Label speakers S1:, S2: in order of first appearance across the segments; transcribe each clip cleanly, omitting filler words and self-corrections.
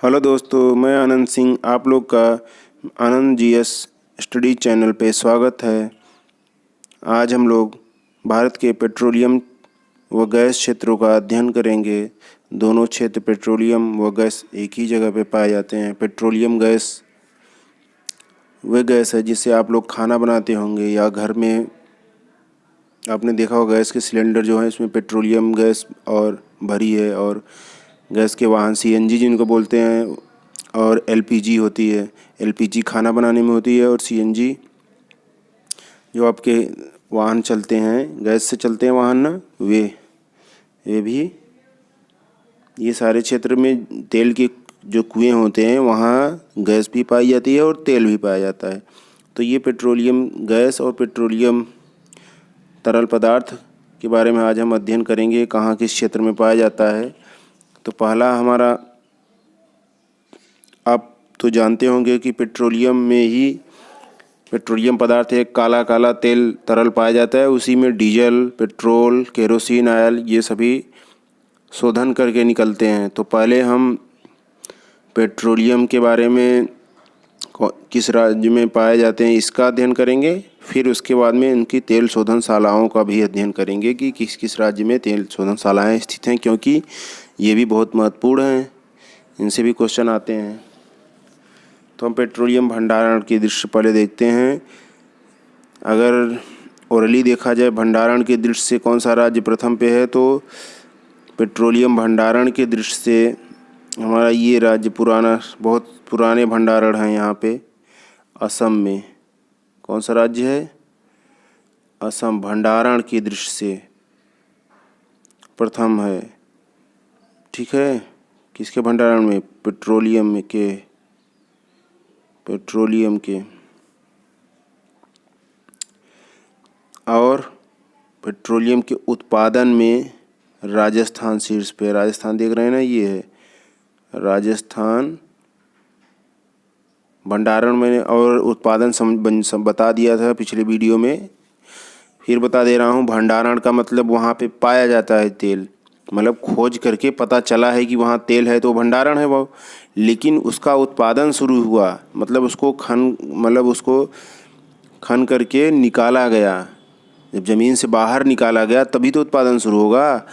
S1: Hello दोस्तों, मैं आनंद सिंह आप लोग का आनंद जीएस स्टडी चैनल पे स्वागत है। आज हम लोग भारत के पेट्रोलियम व गैस क्षेत्रों का अध्ययन करेंगे। दोनों क्षेत्र पेट्रोलियम व गैस एक ही जगह पे पाए जाते हैं। पेट्रोलियम गैस वह गैस है जिससे आप लोग खाना बनाते होंगे या घर में आपने देखा होगा गैस के सिलेंडर जो है इसमें पेट्रोलियम गैस और भरी है, और गैस के वाहन सीएनजी जिनको बोलते हैं, और एलपीजी होती है। एलपीजी खाना बनाने में होती है, और सीएनजी जो आपके वाहन चलते हैं गैस से चलते हैं वाहन ना, वे भी ये सारे क्षेत्र में तेल के जो कुएं होते हैं वहाँ गैस भी पाई जाती है और तेल भी पाया जाता है। तो ये पेट्रोलियम गैस और पेट्रोलियम तरल पदार्थ के बारे में आज हम अध्ययन करेंगे, कहाँ किस क्षेत्र में पाया जाता है। तो पहला हमारा, आप तो जानते होंगे कि पेट्रोलियम में ही पेट्रोलियम पदार्थ एक काला काला तेल तरल पाया जाता है। उसी में डीजल, पेट्रोल, केरोसिन, ऑयल ये सभी शोधन करके निकलते हैं। तो पहले हम पेट्रोलियम के बारे में किस राज्य में पाए जाते हैं इसका अध्ययन करेंगे। फिर उसके बाद में इनकी तेल शोधनशालाओं का भी अध्ययन करेंगे कि किस किस राज्य में तेल शोधनशालाएँ स्थित हैं, क्योंकि ये भी बहुत महत्वपूर्ण हैं, इनसे भी क्वेश्चन आते हैं। तो हम पेट्रोलियम भंडारण की दृष्टि पहले देखते हैं। अगर ओरली देखा जाए भंडारण की दृष्टि से कौन सा राज्य प्रथम पे है, तो पेट्रोलियम भंडारण की दृष्टि से हमारा ये राज्य बहुत पुराने भंडारण हैं यहाँ पे असम में। कौन सा राज्य है? असम भंडारण की दृष्टि से प्रथम है। ठीक है, किसके भंडारण में? पेट्रोलियम के। और पेट्रोलियम के उत्पादन में राजस्थान शीर्ष पे। राजस्थान देख रहे हैं ना, ये है राजस्थान। भंडारण मैंने और उत्पादन बता दिया था पिछले वीडियो में, फिर बता दे रहा हूँ। भंडारण का मतलब वहाँ पे पाया जाता है तेल, मतलब खोज करके पता चला है कि वहाँ तेल है तो भंडारण है वो। लेकिन उसका उत्पादन शुरू हुआ, मतलब उसको खन करके निकाला गया। जब ज़मीन से बाहर निकाला गया तभी तो उत्पादन शुरू होगा।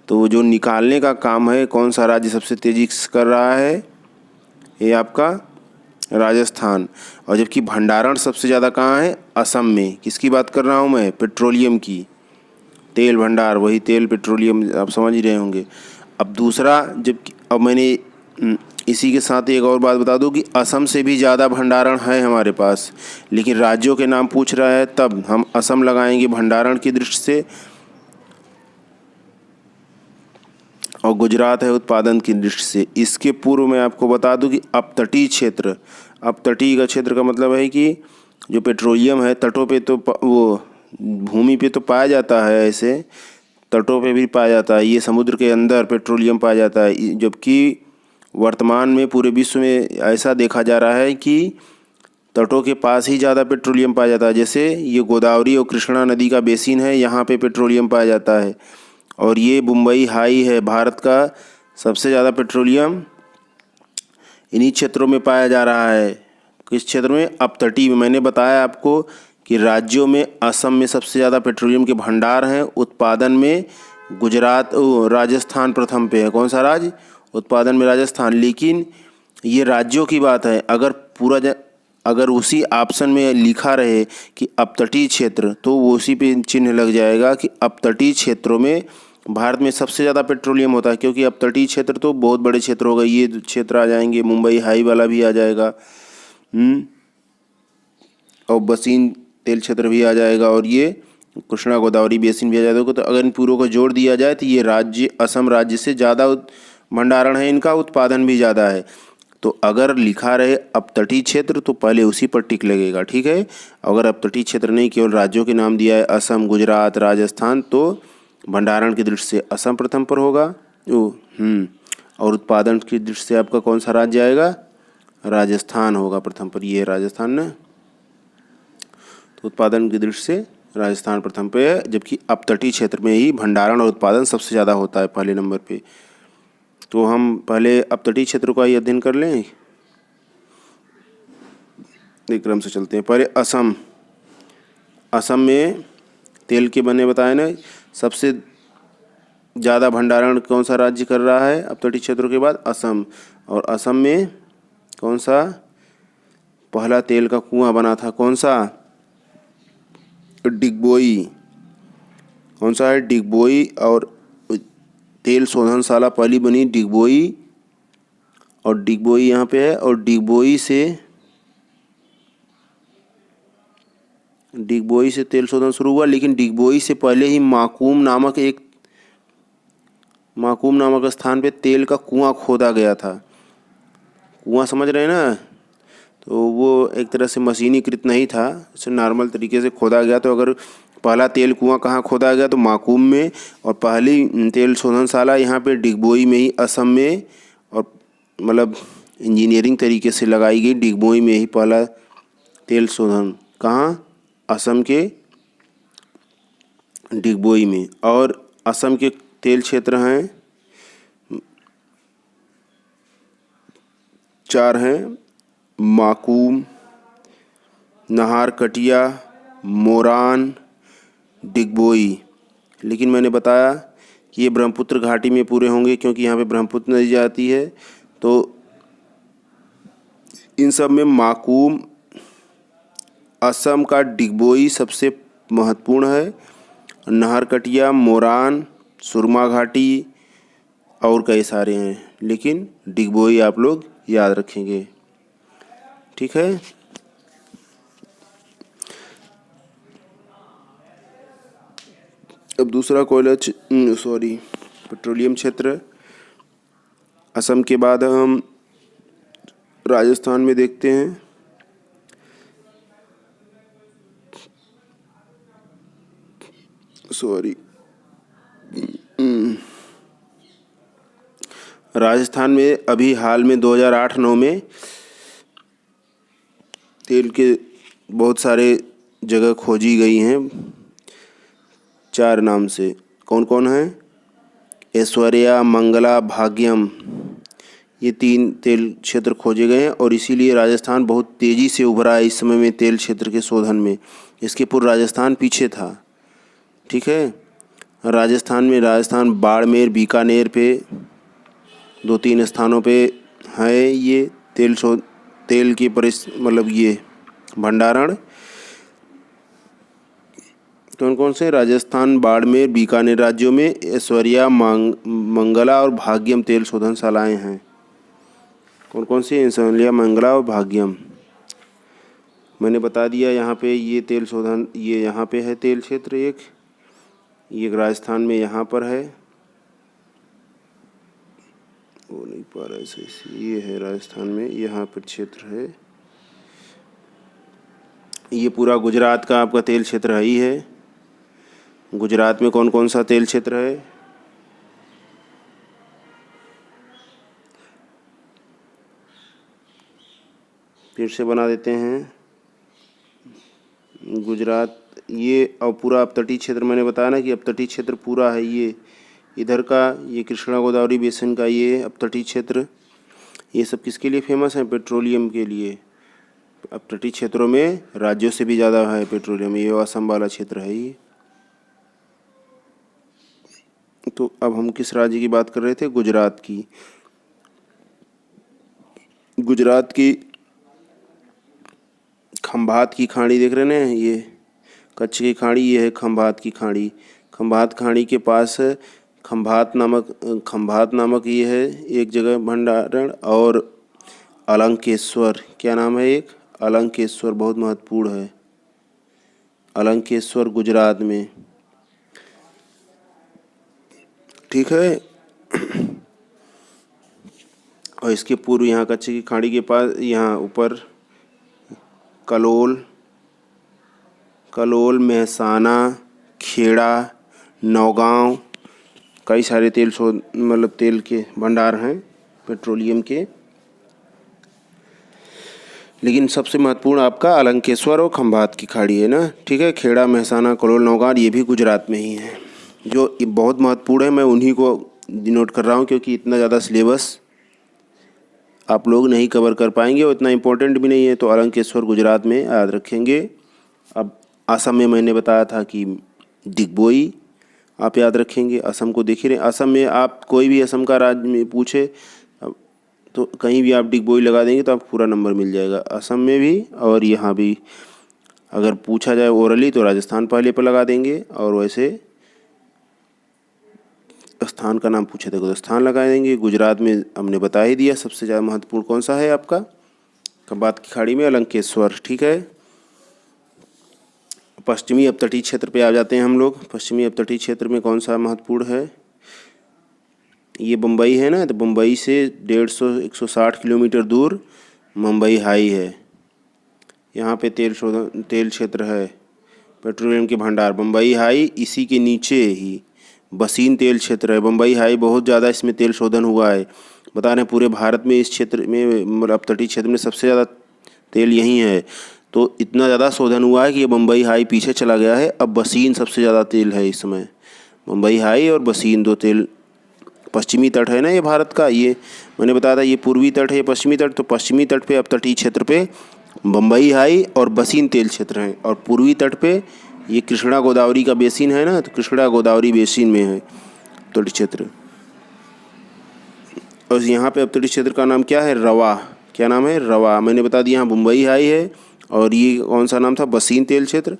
S1: तो जो निकालने का काम है, कौन सा राज्य सबसे तेज़ी से कर रहा है? ये आपका राजस्थान। और जबकि भंडारण सबसे ज़्यादा कहाँ है? असम में। किसकी बात कर रहा हूँ मैं? पेट्रोलियम की। तेल भंडार, वही तेल पेट्रोलियम, आप समझ ही रहे होंगे। अब दूसरा, अब मैंने इसी के साथ एक और बात बता दूं कि असम से भी ज़्यादा भंडारण है हमारे पास, लेकिन राज्यों के नाम पूछ रहा है तब हम असम लगाएंगे भंडारण की दृष्टि से, और गुजरात है उत्पादन की दृष्टि से। इसके पूर्व मैं आपको बता दूं कि अपतटीय क्षेत्र, अपतटीय का क्षेत्र का मतलब है कि जो पेट्रोलियम है तटों पे तो वो भूमि पे तो पाया जाता है, ऐसे तटों पे भी पाया जाता है। ये समुद्र के अंदर पेट्रोलियम पाया जाता है, जबकि वर्तमान में पूरे विश्व में ऐसा देखा जा रहा है कि तटों के पास ही ज़्यादा पेट्रोलियम पाया जाता है। जैसे ये गोदावरी और कृष्णा नदी का बेसिन है, यहाँ पे पेट्रोलियम पाया जाता है। और ये मुंबई हाई है, भारत का सबसे ज़्यादा पेट्रोलियम इन्हीं क्षेत्रों में पाया जा रहा है। किस क्षेत्र में? अपतटीय में। मैंने बताया आपको कि राज्यों में असम में सबसे ज़्यादा पेट्रोलियम के भंडार हैं। उत्पादन में राजस्थान प्रथम पे है। कौन सा राज्य? उत्पादन में राजस्थान। लेकिन ये राज्यों की बात है, अगर उसी ऑप्शन में लिखा रहे कि अपतटीय क्षेत्र, तो वो उसी पे चिन्ह लग जाएगा कि अपतटीय क्षेत्रों में भारत में सबसे ज़्यादा पेट्रोलियम होता है। क्योंकि अपतटीय क्षेत्र तो बहुत बड़े क्षेत्र हो गए, ये क्षेत्र आ जाएंगे, मुंबई हाई वाला भी आ जाएगा, और बसीन तेल क्षेत्र भी आ जाएगा, और ये कृष्णा गोदावरी बेसिन भी आ जाएगा। तो अगर इन पूरों को जोड़ दिया जाए तो ये राज्य असम राज्य से ज़्यादा भंडारण है, इनका उत्पादन भी ज़्यादा है। तो अगर लिखा रहे अपतटीय क्षेत्र तो पहले उसी पर टिक लगेगा। ठीक है, अगर अपतटीय क्षेत्र नहीं, केवल राज्यों के नाम दिया है असम, गुजरात, राजस्थान, तो भंडारण की दृष्टि से असम प्रथम पर होगा। और उत्पादन की दृष्टि से आपका कौन सा राज्य आएगा? राजस्थान होगा प्रथम पर। ये है राजस्थान ना, तो उत्पादन की दृष्टि से राजस्थान प्रथम पे है, जबकि अपतटीय क्षेत्र में ही भंडारण और उत्पादन सबसे ज़्यादा होता है पहले नंबर पे। तो हम पहले अपतटीय क्षेत्रों का ही अध्ययन कर लें। एक क्रम से चलते हैं। पहले असम। असम में तेल के बने बताए ना, सबसे ज़्यादा भंडारण कौन सा राज्य कर रहा है अपतटीय क्षेत्रों के बाद? असम। और असम में कौन सा पहला तेल का कुआं बना था? कौन सा? डिगबोई। कौन सा है? डिगबोई। और तेल शोधनशाला पहली बनी डिगबोई, और डिगबोई यहाँ पे है। और डिगबोई से तेल शोधन शुरू हुआ, लेकिन डिगबोई से पहले ही माकूम नामक स्थान पे तेल का कुआं खोदा गया था। कुआं समझ रहे हैं ना? तो वो एक तरह से मशीनीकृत नहीं था, इसे नॉर्मल तरीके से खोदा गया। तो अगर पहला तेल कुआं कहाँ खोदा गया? तो माकूम में। और पहली तेल शोधनशाला यहाँ पे डिगबोई में ही, असम में, और मतलब इंजीनियरिंग तरीके से लगाई गई डिगबोई में ही पहला तेल शोधन। कहाँ? असम के डिगबोई में। और असम के तेल क्षेत्र हैं 4 हैं: माकूम, नाहरकटिया, मोरान, डिगबोई। लेकिन मैंने बताया कि ये ब्रह्मपुत्र घाटी में पूरे होंगे, क्योंकि यहाँ पे ब्रह्मपुत्र नदी जाती है। तो इन सब में माकूम, असम का डिगबोई सबसे महत्वपूर्ण है। नाहरकटिया, मोरान, सुरमा घाटी और कई सारे हैं, लेकिन डिगबोई आप लोग याद रखेंगे। ठीक है। अब दूसरा पेट्रोलियम क्षेत्र। असम के बाद हम राजस्थान में देखते हैं। राजस्थान में अभी हाल में 2008-9 में तेल के बहुत सारे जगह खोजी गई हैं 4 नाम से। कौन कौन है? ऐश्वर्या, मंगला, भाग्यम। ये 3 तेल क्षेत्र खोजे गए हैं, और इसीलिए राजस्थान बहुत तेज़ी से उभरा है इस समय में तेल क्षेत्र के शोधन में। इसके पूर्व राजस्थान पीछे था। ठीक है। राजस्थान बाड़मेर, बीकानेर पे 2-3 स्थानों पे है ये तेल की मतलब ये भंडारण। कौन कौन से? राजस्थान, बाड़मेर, बीकानेर राज्यों में ऐश्वर्या, मंगला और भाग्यम तेल शोधनशालाएँ हैं। कौन कौन सी? ऐश्वर्या, मंगला और भाग्यम। मैंने बता दिया यहाँ पे ये यहाँ पे है तेल क्षेत्र ये राजस्थान में यहाँ पर है। वो नहीं पा रहा है, ये है राजस्थान में, यहाँ पर क्षेत्र है। ये पूरा गुजरात का आपका तेल क्षेत्र ही है। गुजरात में कौन कौन सा तेल क्षेत्र है? फिर से बना देते हैं। गुजरात ये, और पूरा अपतटीय क्षेत्र मैंने बताया ना कि अपतटीय क्षेत्र पूरा है ये इधर का, ये कृष्णा गोदावरी बेसिन का ये अपतटीय क्षेत्र। ये सब किसके लिए फेमस है? पेट्रोलियम के लिए। अपतटीय क्षेत्रों में राज्यों से भी ज़्यादा है पेट्रोलियम। ये असम वाला क्षेत्र है ये। तो अब हम किस राज्य की बात कर रहे थे? गुजरात की। गुजरात की खंभात की खाड़ी देख रहे हैं, ये कच्छ की खाड़ी, ये है खंभात की खाड़ी। खंभात खाड़ी के पास खंभात नामक ये है एक जगह भंडारण। और अलंकेश्वर, क्या नाम है? एक अलंकेश्वर बहुत महत्वपूर्ण है। अलंकेश्वर गुजरात में। ठीक है। और इसके पूर्व यहाँ कच्छ की खाड़ी के पास यहाँ ऊपर कलोल, मेहसाना, खेड़ा, नौगांव, कई सारे तेल के भंडार हैं पेट्रोलियम के। लेकिन सबसे महत्वपूर्ण आपका अलंकेश्वर और खंभात की खाड़ी है ना। ठीक है। खेड़ा, मेहसाना, कलोल, नौगांव ये भी गुजरात में ही है, जो बहुत महत्वपूर्ण है। मैं उन्हीं को डिनोट कर रहा हूँ, क्योंकि इतना ज़्यादा सिलेबस आप लोग नहीं कवर कर पाएंगे और इतना इम्पोर्टेंट भी नहीं है। तो अलंकेश्वर गुजरात में याद रखेंगे। अब असम में मैंने बताया था कि डिगबोई आप याद रखेंगे। असम को देख ही रहे, असम में आप कोई भी असम का राज्य में पूछे तो कहीं भी आप डिगबोई लगा देंगे तो आपको पूरा नंबर मिल जाएगा, असम में भी और यहाँ भी। अगर पूछा जाए ओरली तो राजस्थान पहले पर लगा देंगे, और वैसे स्थान का नाम पूछे तो स्थान लगा देंगे। गुजरात में हमने बता ही दिया सबसे ज़्यादा महत्वपूर्ण कौन सा है आपका, कबात की खाड़ी में अलंकेश्वर। ठीक है। पश्चिमी अपतटीय क्षेत्र पे आ जाते हैं हम लोग। पश्चिमी अपतटीय क्षेत्र में कौन सा महत्वपूर्ण है, ये बम्बई है ना, तो बम्बई से 150-160 किलोमीटर दूर मुंबई हाई है। यहाँ पे तेल क्षेत्र है, पेट्रोलियम के भंडार बम्बई हाई, इसी के नीचे ही बसीन तेल क्षेत्र है। बम्बई हाई बहुत ज़्यादा इसमें तेल शोधन हुआ है। बता रहे हैं पूरे भारत में इस क्षेत्र में अपतटीय क्षेत्र में सबसे ज़्यादा तेल यहीं है। तो इतना ज़्यादा शोधन हुआ है कि ये बम्बई हाई पीछे चला गया है। अब बसीन सबसे ज़्यादा तेल है इस समय। मुंबई हाई और बसीन दो तेल, पश्चिमी तट है ना ये भारत का, ये मैंने बताया था ये पूर्वी तट है, ये पश्चिमी तट। तो पश्चिमी तट पे अपतटीय क्षेत्र पे बम्बई हाई और बसीन तेल क्षेत्र हैं, और पूर्वी तट पे ये कृष्णा गोदावरी का बेसिन है ना, तो कृष्णा गोदावरी बेसिन में है अपतटीय क्षेत्र। और यहाँ पे अपतटीय क्षेत्र का नाम क्या है, रवा। क्या नाम है, रवा। मैंने बता दिया यहाँ मुंबई हाई है, और ये कौन सा नाम था, बसीन तेल क्षेत्र।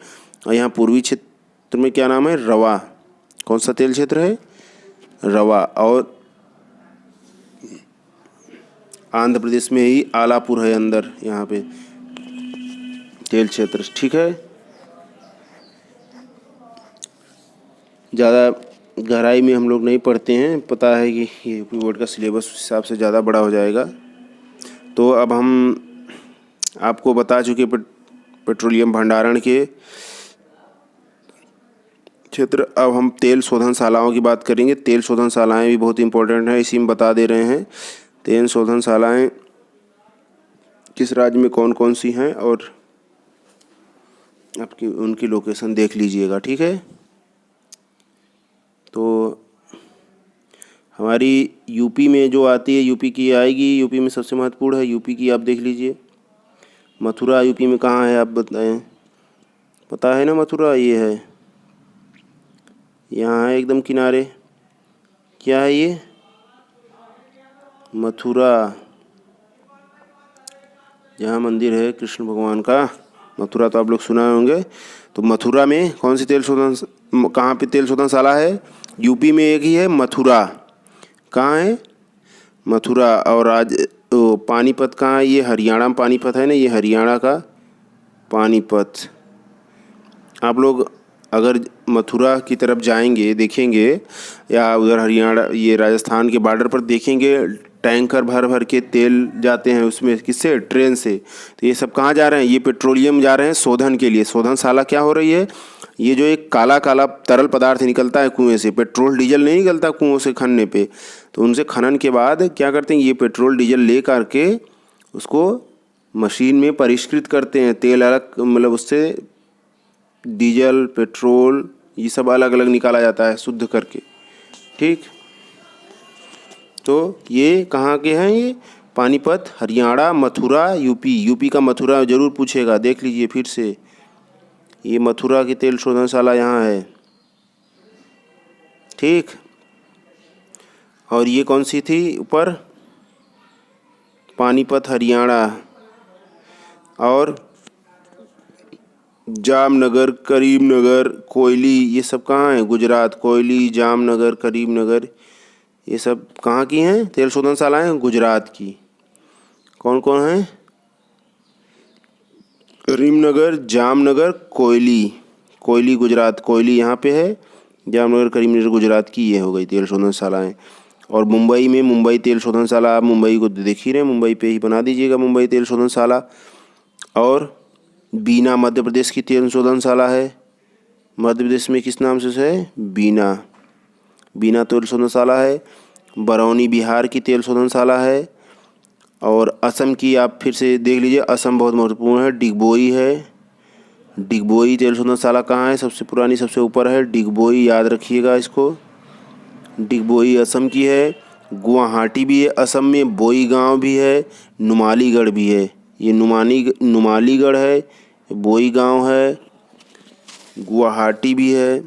S1: और यहाँ पूर्वी क्षेत्र में क्या नाम है, रवा। कौन सा तेल क्षेत्र है, रवा। और आंध्र प्रदेश में ही आलापुर है अंदर, यहाँ पे तेल क्षेत्र। ठीक है। ज़्यादा गहराई में हम लोग नहीं पढ़ते हैं, पता है कि ये यूपी बोर्ड का सिलेबस उस हिसाब से ज़्यादा बड़ा हो जाएगा। तो अब हम आपको बता चुके पेट्रोलियम भंडारण के क्षेत्र। अब हम तेल शोधनशालाओं की बात करेंगे। तेल शोधनशालाएँ भी बहुत इंपॉर्टेंट हैं, इसी में बता दे रहे हैं। तेल शोधनशालाएँ किस राज्य में कौन कौन सी हैं, और आपकी उनकी लोकेशन देख लीजिएगा। ठीक है। तो हमारी यूपी में जो आती है, यूपी की आएगी, यूपी में सबसे महत्वपूर्ण है यूपी की, आप देख लीजिए। मथुरा यूपी में कहाँ है आप बताएं, पता है ना, मथुरा ये है, यहाँ है एकदम किनारे। क्या है ये, मथुरा, जहाँ मंदिर है कृष्ण भगवान का, मथुरा तो आप लोग सुना होंगे। तो मथुरा में कौन सी तेल शोधन, कहाँ पे तेल शोधनशाला है, यूपी में एक ही है, मथुरा। कहाँ है, मथुरा। और आज पानीपत कहाँ है, ये हरियाणा में पानीपत है ना, ये हरियाणा का पानीपत। आप लोग अगर मथुरा की तरफ जाएंगे देखेंगे, या उधर हरियाणा ये राजस्थान के बॉर्डर पर देखेंगे, टैंकर भर भर के तेल जाते हैं उसमें, किससे, ट्रेन से। तो ये सब कहाँ जा रहे हैं, ये पेट्रोलियम जा रहे हैं शोधन के लिए। शोधनशाला क्या हो रही है, ये जो एक काला काला तरल पदार्थ निकलता है कुएं से, पेट्रोल डीजल नहीं निकलता कुओं से खनने पे, तो उनसे खनन के बाद क्या करते हैं, ये पेट्रोल डीजल ले करके उसको मशीन में परिष्कृत करते हैं। तेल अलग, मतलब उससे डीजल पेट्रोल ये सब अलग अलग निकाला जाता है शुद्ध करके। ठीक। तो ये कहाँ के हैं, ये पानीपत, हरियाणा, मथुरा, यूपी। यूपी का मथुरा ज़रूर पूछेगा, देख लीजिए फिर से, ये मथुरा की तेल शोधनशाला यहाँ है। ठीक। और ये कौन सी थी ऊपर, पानीपत हरियाणा। और जामनगर, करीमनगर, कोयली, ये सब कहाँ है, गुजरात। कोयली, जामनगर, करीमनगर, ये सब कहाँ की हैं तेल शोधनशालाएँ, गुजरात की। कौन कौन है, करीमनगर, जामनगर, कोयली। कोयली गुजरात, कोयली यहाँ पे है, जामनगर करीमनगर गुजरात की, ये हो गई तेल शोधनशालाएँ। और मुंबई में मुंबई तेल शोधनशाला, आप मुंबई को देख ही रहे हैं, मुंबई पे ही बना दीजिएगा मुंबई तेल शोधनशाला। और बीना मध्य प्रदेश की तेल शोधनशाला है, मध्य प्रदेश में किस नाम से है, बीना, बीना तेल शोधनशाला है। बरौनी बिहार की तेल शोधनशाला है। और असम की आप फिर से देख लीजिए, असम बहुत महत्वपूर्ण है, डिगबोई है। डिगबोई तेल शोधनशाला कहाँ है, सबसे पुरानी सबसे ऊपर है डिगबोई, याद रखिएगा इसको। डिगबोई असम की है, गुवाहाटी भी है असम में, बोईगांव भी है, नुमालीगढ़ भी है। ये नुमालीगढ़ है, बोईगांव है, गुवाहाटी भी है,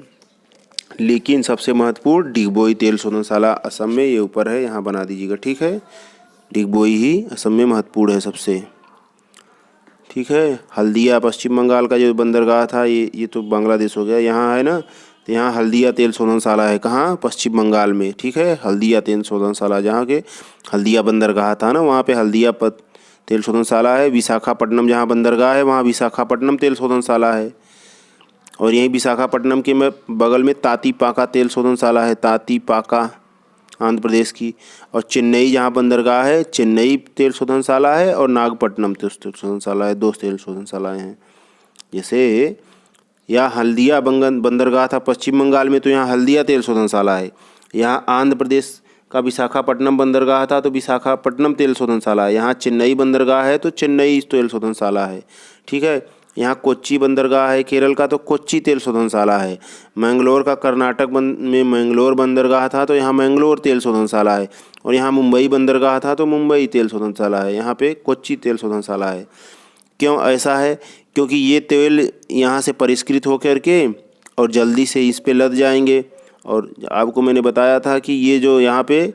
S1: लेकिन सबसे महत्वपूर्ण डिगबोई तेल शोधनशाला असम में, ये ऊपर है, यहाँ बना दीजिएगा। ठीक है, डिगबोई ही असम में महत्वपूर्ण है सबसे। ठीक है, हल्दिया पश्चिम बंगाल का जो बंदरगाह था, ये तो बांग्लादेश हो गया, यहाँ है ना, तो यहाँ हल्दिया तेल शोधनशाला है। कहाँ? पश्चिम बंगाल में। ठीक है, हल्दिया तेल शोधनशाला, जहाँ के हल्दिया बंदरगाह था ना, वहाँ पे हल्दिया तेल शोधनशाला है। विशाखापट्टनम जहाँ बंदरगाह है, वहाँ विशाखापट्टनम तेल शोधनशाला है। और यहीं विशाखापट्टनम के बगल में तातीपाका तेल शोधनशाला है, तातीपाका, आंध्र प्रदेश की। और चेन्नई जहाँ बंदरगाह है, चेन्नई तेल शोधनशाला है, और नागपट्टनम तेल शोधनशाला है। 2 तेल शोधनशालाएँ हैं। जैसे यहाँ हल्दिया बंदरगाह था पश्चिम बंगाल में, तो यहाँ हल्दिया तेल शोधनशाला है। यहाँ आंध्र प्रदेश का विशाखापट्टनम बंदरगाह था, तो विशाखापट्टनम तेल शोधनशाला है। यहाँ चेन्नई बंदरगाह है, तो चेन्नई तेल शोधनशाला है। ठीक है, यहाँ कोच्चि बंदरगाह है केरल का, तो कोच्चि तेल शोधनशाला है। मैंगलोर का कर्नाटक में मैंगलोर बंदरगाह था, तो यहाँ मैंगलोर तेल शोधनशाला है। और यहाँ मुंबई बंदरगाह था, तो मुंबई तेल शोधनशाला है। यहाँ पे कोच्चि तेल शोधनशाला है। क्यों ऐसा है? क्योंकि ये तेल यहाँ से परिष्कृत होकर के और जल्दी से इस पे लद जाएंगे। और आपको मैंने बताया था कि ये जो यहाँ पे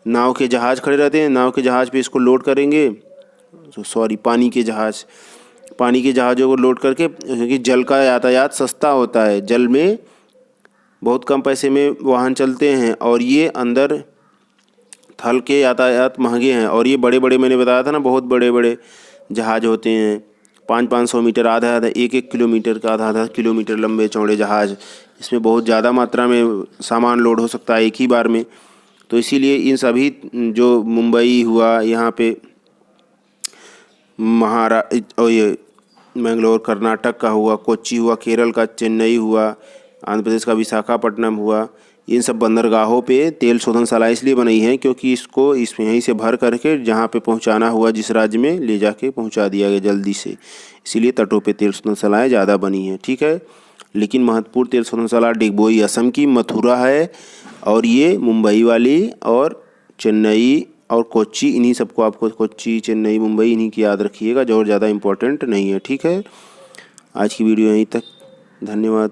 S1: नाव के जहाज़ खड़े रहते हैं, नाव के जहाज़ पे इसको लोड करेंगे, पानी के जहाज़ों को लोड करके, क्योंकि जल का यातायात सस्ता होता है, जल में बहुत कम पैसे में वाहन चलते हैं, और ये अंदर थल के यातायात महंगे हैं। और ये बड़े बड़े, मैंने बताया था ना, बहुत बड़े बड़े जहाज़ होते हैं, 500-500 मीटर, आधा 1-1 किलोमीटर का, आधा किलोमीटर लंबे चौड़े जहाज़। इसमें बहुत ज़्यादा मात्रा में सामान लोड हो सकता है एक ही बार में। तो इसीलिए इन सभी, जो मुंबई हुआ, यहाँ पे और ये मैंगलोर कर्नाटक का हुआ, कोच्चि हुआ केरल का, चेन्नई हुआ, आंध्र प्रदेश का विशाखापट्टनम हुआ, इन सब बंदरगाहों पे तेल शोधनशाला इसलिए बनाई है क्योंकि इसको यहीं से भर करके जहाँ पे पहुँचाना हुआ, जिस राज्य में ले जाके पहुँचा दिया गया जल्दी से, इसीलिए तटों पे तेल शोधनशालाएँ ज़्यादा बनी हैं। ठीक है, लेकिन महत्वपूर्ण तेल शोधनशाला डिगबोई असम की, मथुरा है, और ये मुंबई वाली, और चेन्नई और कोच्चि, इन्हीं सबको आपको, कोच्चि, चेन्नई, मुंबई, इन्हीं की याद रखिएगा, जो और ज़्यादा इंपॉर्टेंट नहीं है। ठीक है, आज की वीडियो यहीं तक, धन्यवाद।